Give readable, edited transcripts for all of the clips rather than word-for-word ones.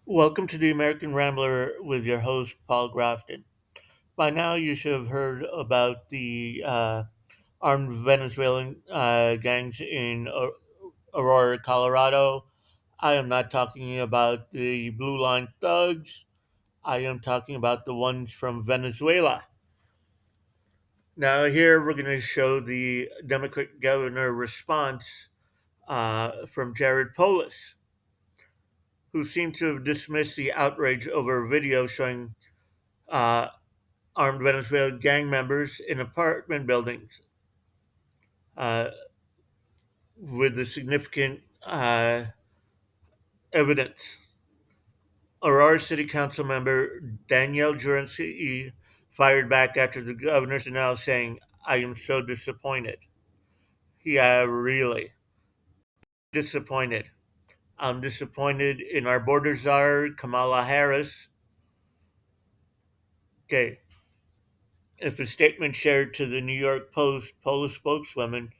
Welcome to the American Rambler with your host, Paul Grafton. By now, you should have heard about the armed Venezuelan gangs in Aurora, Colorado. I am not talking about the Blue Line thugs. I am talking about the ones from Venezuela. Now, here we're going to show the Democrat governor response from Jared Polis, who seemed to have dismissed the outrage over a video showing uh, armed Venezuelan gang members in apartment buildings uh, with the significant evidence. Aurora City Council member Danielle Jurency fired back after the governor's announcement saying, I am so disappointed. Yeah, really disappointed. I'm disappointed in our border czar, Kamala Harris. Okay, if a statement shared to the New York Post, Polish spokeswoman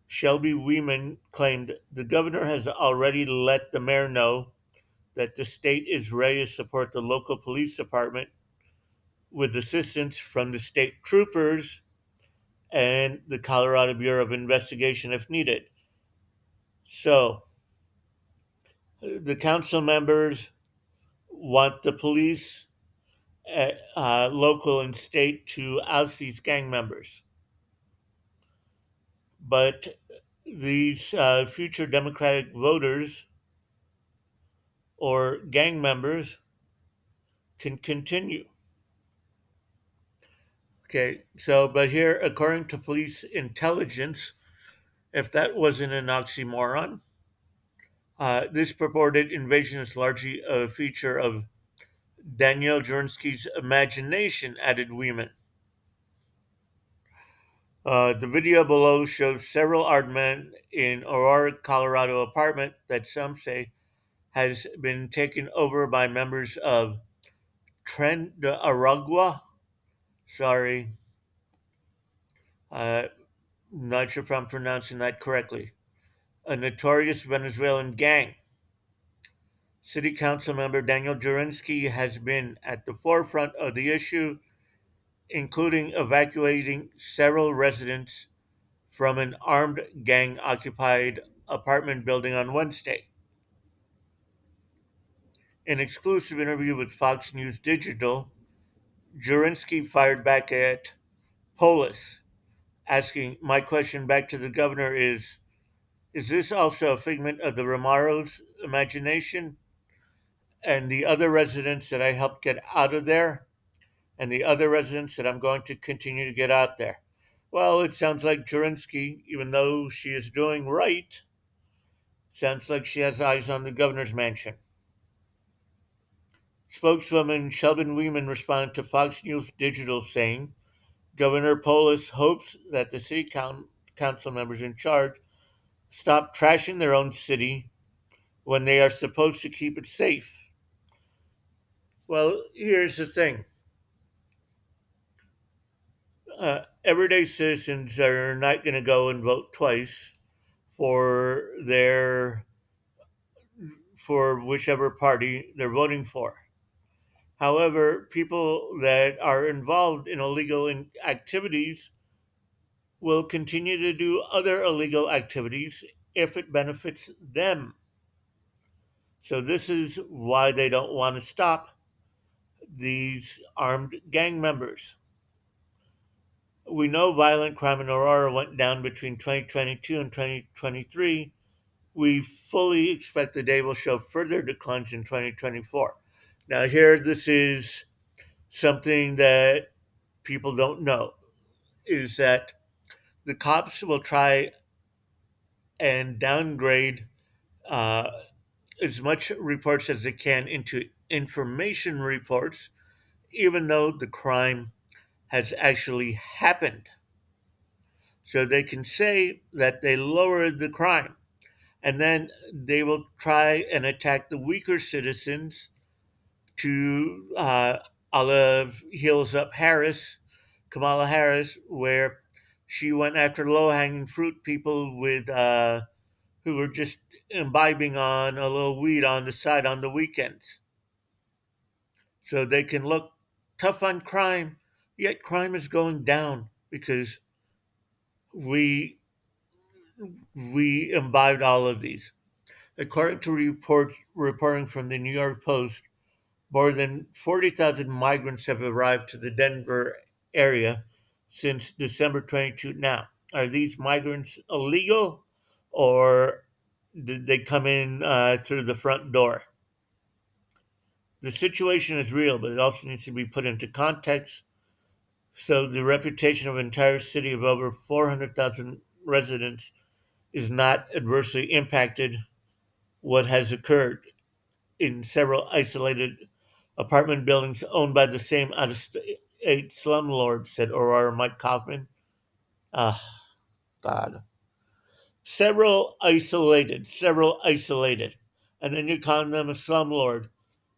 Shelby Weeman claimed the governor has already let the mayor know that the state is ready to support the local police department with assistance from the state troopers and the Colorado Bureau of Investigation if needed. So, the council members want the police, local and state, to oust these gang members. But these future Democratic voters or gang members can continue. Okay, so, but here, according to police intelligence, if that wasn't an oxymoron, this purported invasion is largely a feature of Daniel Jurinsky's imagination, added Weeman. The video below shows several armed men in Aurora, Colorado apartment that some say has been taken over by members of Tren de Aragua. Sorry, uh, not sure if I'm pronouncing that correctly. A notorious Venezuelan gang. City Council member Daniel Jurinsky has been at the forefront of the issue, including evacuating several residents from an armed gang occupied apartment building on Wednesday. In an exclusive interview with Fox News Digital, Jurinsky fired back at Polis, asking, my question back to the governor is this also a figment of the Romaro's imagination and the other residents that I helped get out of there and the other residents that I'm going to continue to get out there? Well, it sounds like Jurinsky, even though she is doing right, sounds like she has eyes on the governor's mansion. Spokeswoman Sheldon Weeman responded to Fox News Digital saying, Governor Polis hopes that the council members in charge stop trashing their own city when they are supposed to keep it safe. Well, here's the thing. Everyday citizens are not going to go and vote twice for their for whichever party they're voting for. However, people that are involved in illegal activities will continue to do other illegal activities if it benefits them. So, this is why they don't want to stop these armed gang members. We know violent crime in Aurora went down between 2022 and 2023. We fully expect the day will show further declines in 2024. Now, here, this is something that people don't know is that the cops will try and downgrade uh, as much reports as they can into information reports, even though the crime has actually happened. So they can say that they lowered the crime, and then they will try and attack the weaker citizens to Olive Heels Up Harris, Kamala Harris, where she went after low hanging fruit people with who were just imbibing on a little weed on the side on the weekends. so they can look tough on crime, yet crime is going down because we we imbibed all of these. According to reporting from the New York Post, more than 40,000 migrants have arrived to the Denver area since December 22. Now, are these migrants illegal or did they come in through the front door? The situation is real, but it also needs to be put into context. So, the reputation of an entire city of over 400,000 residents is not adversely impacted. What has occurred in several isolated apartment buildings owned by the same out of state slumlord, said Aurora Mike Kaufman. Ah, God. Several isolated. And then you call them a slumlord.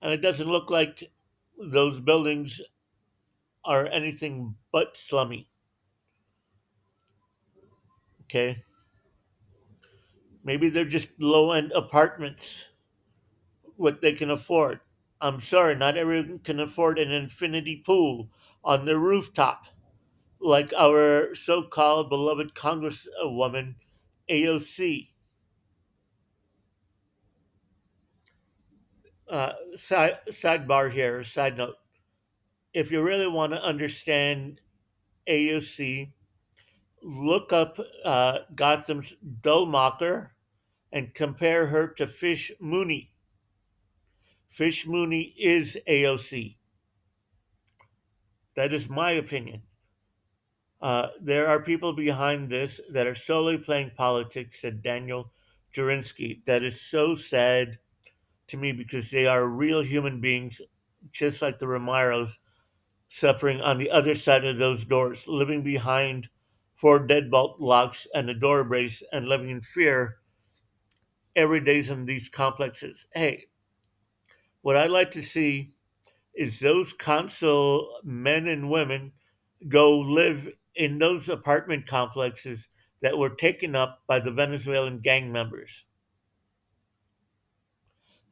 And it doesn't look like those buildings are anything but slummy. Okay? Maybe they're just low end apartments, what they can afford. I'm sorry, not everyone can afford an infinity pool on their rooftop, like our so called beloved Congresswoman AOC. Sidebar here, side note. If you really want to understand AOC, look up Gotham's Dullmacher and compare her to Fish Mooney. Fish Mooney is AOC. That is my opinion. There are people behind this that are solely playing politics, said Daniel Jurinsky. That is so sad to me because they are real human beings, just like the Romeros, suffering on the other side of those doors, living behind four deadbolt locks and a door brace and living in fear every day in these complexes. Hey, what I'd like to see is those consul men and women go live in those apartment complexes that were taken up by the Venezuelan gang members.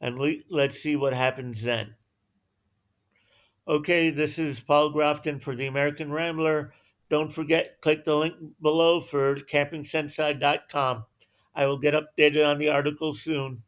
And let's see what happens then. Okay, this is Paul Grafton for the American Rambler. Don't forget, click the link below for campingsensei.com. I will get updated on the article soon.